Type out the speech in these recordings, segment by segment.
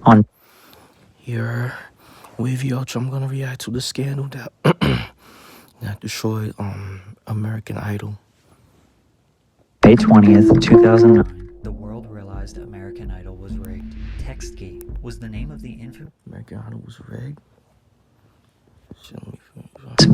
On Here with you, I'm gonna react to the scandal that that destroyed American Idol. May 20th, 2009, the world realized American Idol was rigged. TextGate was the name of the infamous American Idol was rigged.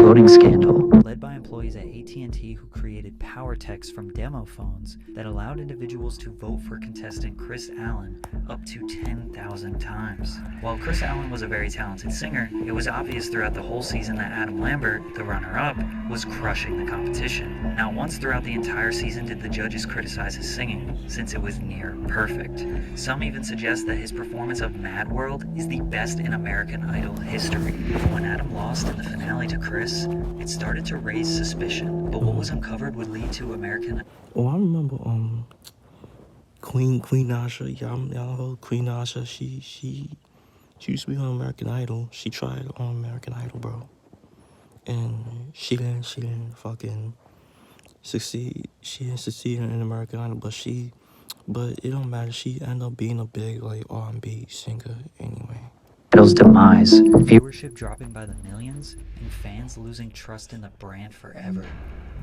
voting scandal led by employees at AT&T who created power texts from demo phones that allowed individuals to vote for contestant Chris Allen up to 10,000 times. While Chris Allen was a very talented singer, it was obvious throughout the whole season that Adam Lambert, the runner-up, was crushing the competition. Not once throughout the entire season did the judges criticize his singing, since it was near perfect. Some even suggest that his performance of Mad World is the best in American Idol history. When Adam lost in the finale to Chris, it started to raise suspicion, but what was uncovered would lead to American. Oh, I remember Queen Nasha. Y'all heard Queen Nasha. She used to be on American Idol. She tried on American Idol, bro, and she didn't fucking succeed. She didn't succeed in American Idol, but it don't matter. She ended up being a big like R&B singer anyway. Idol's demise, viewership dropping by the millions, and fans losing trust in the brand forever.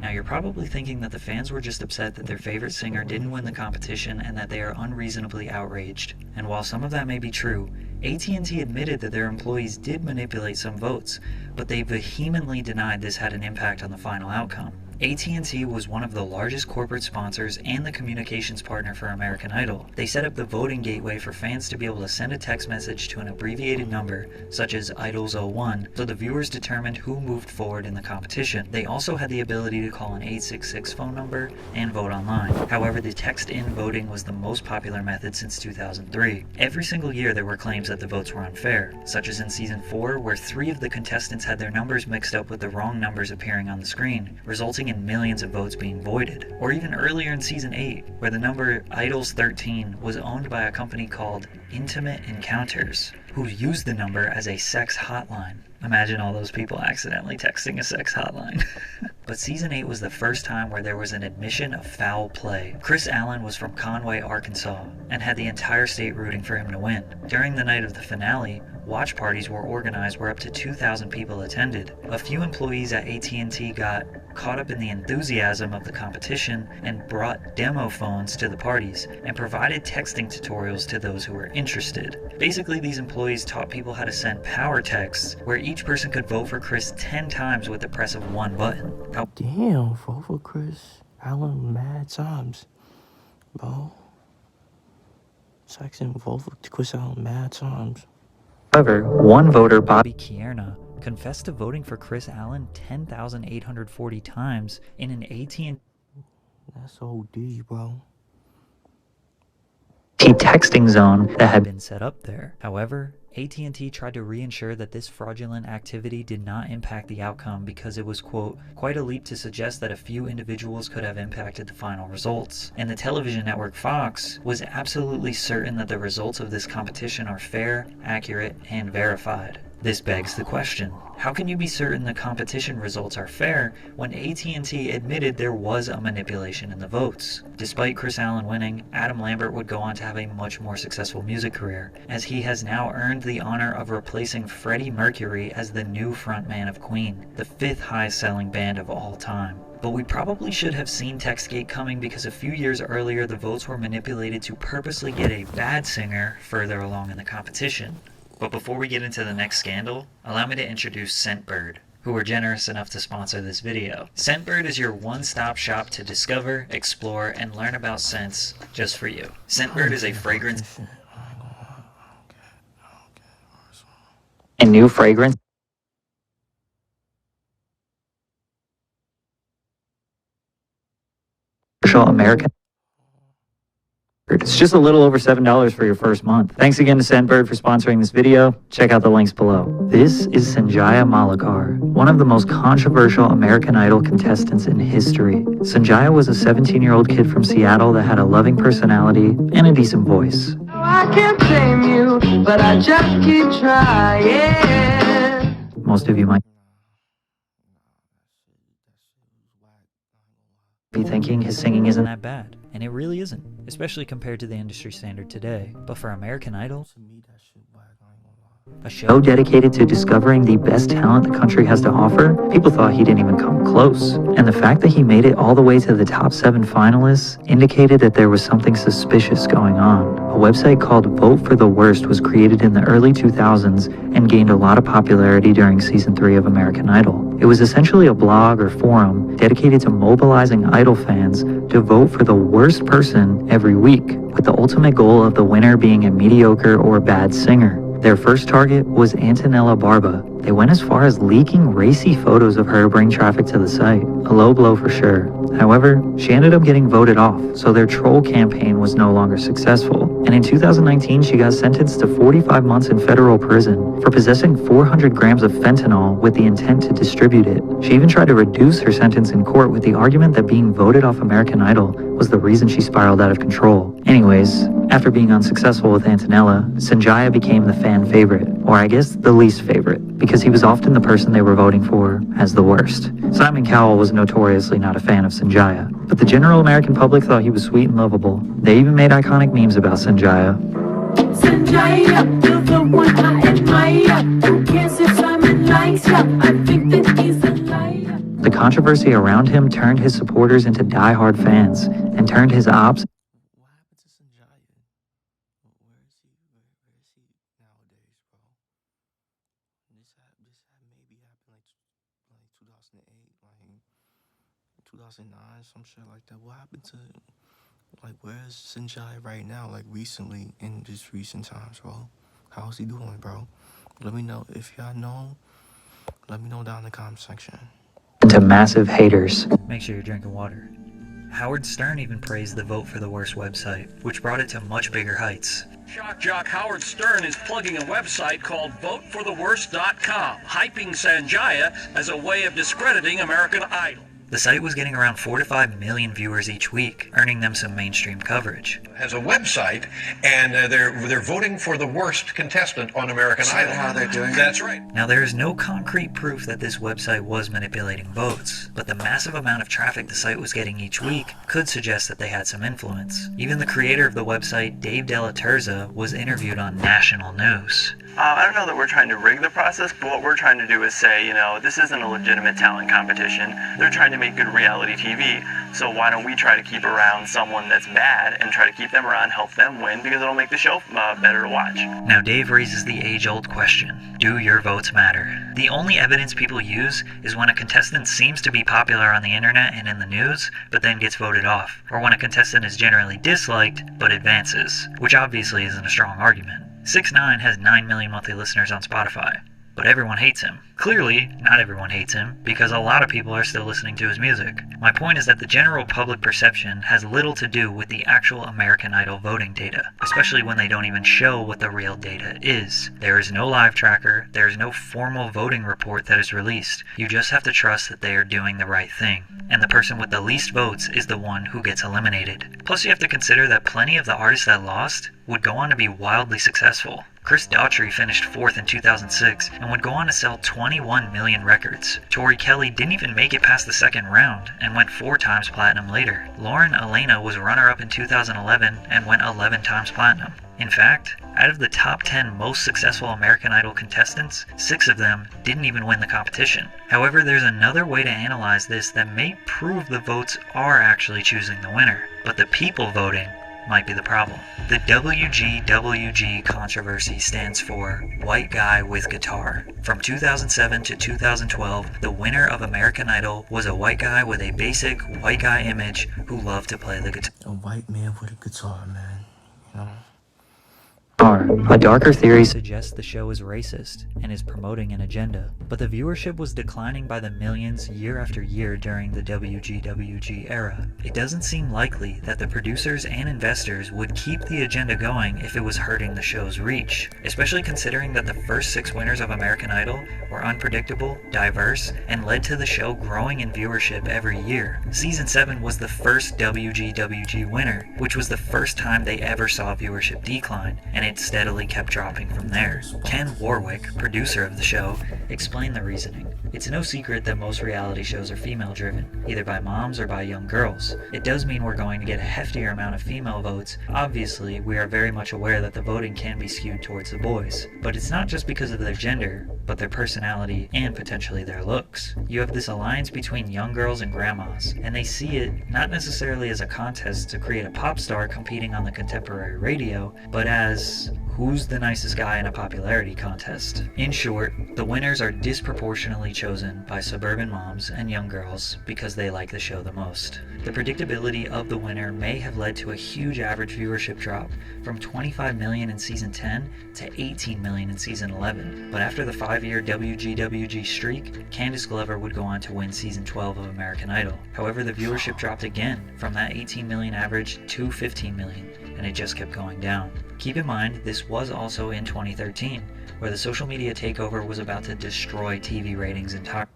Now you're probably thinking that the fans were just upset that their favorite singer didn't win the competition and that they are unreasonably outraged. And while some of that may be true, AT&T admitted that their employees did manipulate some votes, but they vehemently denied this had an impact on the final outcome. AT&T was one of the largest corporate sponsors and the communications partner for American Idol. They set up the voting gateway for fans to be able to send a text message to an abbreviated number, such as IDOLS01, so the viewers determined who moved forward in the competition. They also had the ability to call an 866 phone number and vote online. However, the text-in voting was the most popular method since 2003. Every single year there were claims that the votes were unfair, such as in season 4, where 3 of the contestants had their numbers mixed up with the wrong numbers appearing on the screen, resulting in millions of votes being voided. Or even earlier in season 8, where the number Idols 13 was owned by a company called Intimate Encounters, who used the number as a sex hotline. Imagine all those people accidentally texting a sex hotline. But season 8 was the first time where there was an admission of foul play. Chris Allen was from Conway, Arkansas, and had the entire state rooting for him to win. During the night of the finale, watch parties were organized where up to 2,000 people attended. A few employees at AT&T got caught up in the enthusiasm of the competition and brought demo phones to the parties and provided texting tutorials to those who were interested. Basically, these employees taught people how to send power texts where each person could vote for Chris 10 times with the press of one button. Damn, vote for Chris Allen mad times, bro. Saxon vote for Chris Allen mad times. However, one voter, Bobby Kierna, confessed to voting for Chris Allen 10,840 times in an AT&T That's OD, bro. texting zone that had been set up there. However, AT&T tried to reassure that this fraudulent activity did not impact the outcome because it was, quote, quite a leap to suggest that a few individuals could have impacted the final results. And the television network Fox was absolutely certain that the results of this competition are fair, accurate, and verified. This begs the question, how can you be certain the competition results are fair when AT&T admitted there was a manipulation in the votes? Despite Chris Allen winning, Adam Lambert would go on to have a much more successful music career, as he has now earned the honor of replacing Freddie Mercury as the new frontman of Queen, the 5th highest selling band of all time. But we probably should have seen TextGate coming because a few years earlier the votes were manipulated to purposely get a bad singer further along in the competition. But before we get into the next scandal, allow me to introduce Scentbird, who were generous enough to sponsor this video. Scentbird is your one-stop shop to discover, explore, and learn about scents just for you. Scentbird is a fragrance and new fragrance American. It's just a little over $7 for your first month. Thanks again to Scentbird for sponsoring this video. Check out the links below. This is Sanjaya Malakar, one of the most controversial American Idol contestants in history. Sanjaya was a 17-year-old kid from Seattle that had a loving personality and a decent voice. I can't blame you, but I just keep trying. Most of you might be thinking his singing isn't that bad, and it really isn't, especially compared to the industry standard today. But for American Idol, To me, that shit whack, I ain't gonna lie. A show dedicated to discovering the best talent the country has to offer, people thought he didn't even come close. And the fact that he made it all the way to the top 7 finalists indicated that there was something suspicious going on. A website called Vote for the Worst was created in the early 2000s and gained a lot of popularity during season 3 of American Idol. It was essentially a blog or forum dedicated to mobilizing Idol fans to vote for the worst person every week, with the ultimate goal of the winner being a mediocre or bad singer. Their first target was Antonella Barba. They went as far as leaking racy photos of her to bring traffic to the site. A low blow for sure. However, she ended up getting voted off, so their troll campaign was no longer successful. And in 2019, she got sentenced to 45 months in federal prison for possessing 400 grams of fentanyl with the intent to distribute it. She even tried to reduce her sentence in court with the argument that being voted off American Idol was the reason she spiraled out of control. Anyways, after being unsuccessful with Antonella, Sanjaya became the fan favorite, or I guess the least favorite, because he was often the person they were voting for as the worst. Simon Cowell was notoriously not a fan of Sanjaya, but the general American public thought he was sweet and lovable. They even made iconic memes about Sanjaya. Sanjaya, you're the one I admire. Who cares if Simon likes ya? I think that he's a liar. The controversy around him turned his supporters into die-hard fans and turned his ops What happened to Sanjaya? Where is he? Where is he nowadays, bro? This had maybe happened like 2008, like 2009, some shit like that. What happened to, like, where's Sanjay right now? Like, recently, in just recent times, bro? How's he doing, bro? Let me know. If y'all know, let me know down in the comment section. into massive haters. Make sure you're drinking water. Howard Stern even praised the Vote for the Worst website, which brought it to much bigger heights. Shock jock Howard Stern is plugging a website called VoteForTheWorst.com, hyping Sanjaya as a way of discrediting American Idol. The site was getting around 4 to 5 million viewers each week, earning them some mainstream coverage. Has a website, and they're voting for the worst contestant on American Idol. How they're doing it? That's right. Now, there is no concrete proof that this website was manipulating votes, but the massive amount of traffic the site was getting each week could suggest that they had some influence. Even the creator of the website, Dave Della Terza, was interviewed on national news. I don't know that we're trying to rig the process, but what we're trying to do is say, this isn't a legitimate talent competition. They're trying to make good reality TV, so why don't we try to keep around someone that's bad and try to keep them around, help them win, because it'll make the show better to watch. Now, Dave raises the age-old question, do your votes matter? The only evidence people use is when a contestant seems to be popular on the internet and in the news, but then gets voted off, or when a contestant is generally disliked, but advances, which obviously isn't a strong argument. 6ix9ine has 9 million monthly listeners on Spotify, but everyone hates him. Clearly, not everyone hates him, because a lot of people are still listening to his music. My point is that the general public perception has little to do with the actual American Idol voting data, especially when they don't even show what the real data is. There is no live tracker, there is no formal voting report that is released. You just have to trust that they are doing the right thing, and the person with the least votes is the one who gets eliminated. Plus, you have to consider that plenty of the artists that lost would go on to be wildly successful. Chris Daughtry finished 4th in 2006 and would go on to sell 21 million records. Tori Kelly didn't even make it past the second round and went 4 times platinum later. Lauren Elena was runner-up in 2011 and went 11 times platinum. In fact, out of the top 10 most successful American Idol contestants, 6 of them didn't even win the competition. However, there's another way to analyze this that may prove the votes are actually choosing the winner, but the people voting might be the problem. The WGWG controversy stands for White Guy with Guitar. From 2007 to 2012, the winner of American Idol was a white guy with a basic white guy image who loved to play the guitar. A white man with a guitar, man. You know? A darker theory suggests the show is racist and is promoting an agenda, but the viewership was declining by the millions year after year during the WGWG era. It doesn't seem likely that the producers and investors would keep the agenda going if it was hurting the show's reach, especially considering that the first 6 winners of American Idol were unpredictable, diverse, and led to the show growing in viewership every year. Season 7 was the first WGWG winner, which was the first time they ever saw viewership decline, and it steadily kept dropping from there. Ken Warwick, producer of the show, explained the reasoning. It's no secret that most reality shows are female-driven, either by moms or by young girls. It does mean we're going to get a heftier amount of female votes. Obviously, we are very much aware that the voting can be skewed towards the boys. But it's not just because of their gender, but their personality and potentially their looks. You have this alliance between young girls and grandmas, and they see it not necessarily as a contest to create a pop star competing on the contemporary radio, but as who's the nicest guy in a popularity contest. In short, the winners are disproportionately chosen by suburban moms and young girls because they like the show the most. The predictability of the winner may have led to a huge average viewership drop from 25 million in season 10 to 18 million in season 11. But after the 5-year WGWG streak, Candice Glover would go on to win season 12 of American Idol. However, the viewership dropped again from that 18 million average to 15 million, and it just kept going down. Keep in mind, this was also in 2013, where the social media takeover was about to destroy TV ratings entirely.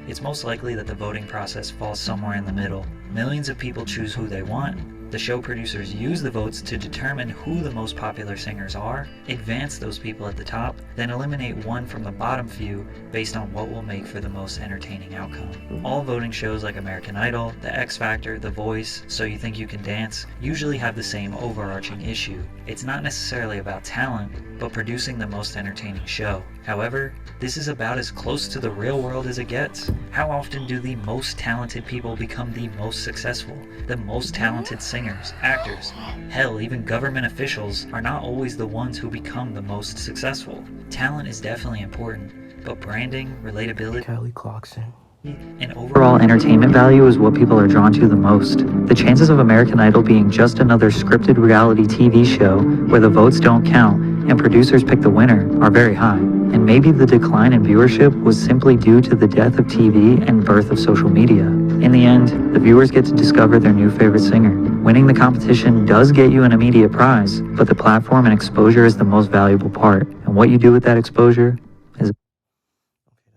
It's most likely that the voting process falls somewhere in the middle. Millions of people choose who they want. The show producers use the votes to determine who the most popular singers are, advance those people at the top, then eliminate one from the bottom few based on what will make for the most entertaining outcome. All voting shows like American Idol, The X Factor, The Voice, So You Think You Can Dance usually have the same overarching issue. It's not necessarily about talent, but producing the most entertaining show. However, this is about as close to the real world as it gets. How often do the most talented people become the most successful? The most talented singers, actors, hell, even government officials are not always the ones who become the most successful. Talent is definitely important, but branding, relatability, Kelly Clarkson. and overall entertainment value is what people are drawn to the most. The chances of American Idol being just another scripted reality TV show where the votes don't count and producers pick the winner are very high. And maybe the decline in viewership was simply due to the death of TV and birth of social media. In the end, the viewers get to discover their new favorite singer. Winning the competition does get you an immediate prize, but the platform and exposure is the most valuable part. And what you do with that exposure is Okay,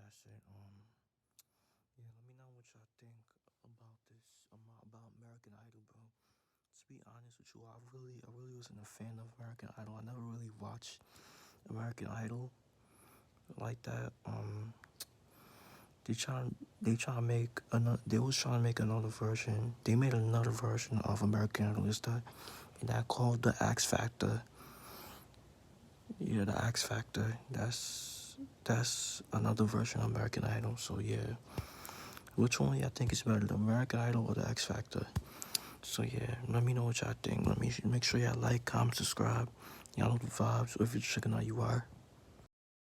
that's it. Yeah, let me know what y'all think about this, about American Idol, bro. To be honest with you, I really wasn't a fan of American Idol. I never really watched American Idol like that. They was trying to make another version. They made another version of American Idol. Is that called the X Factor? Yeah, the X Factor. That's another version of American Idol. So yeah, which one y'all think is better, the American Idol or the X Factor? So yeah, let me know what y'all think. Let me make sure y'all like, comment, subscribe. Y'all know the vibes. If you're checking out, you are.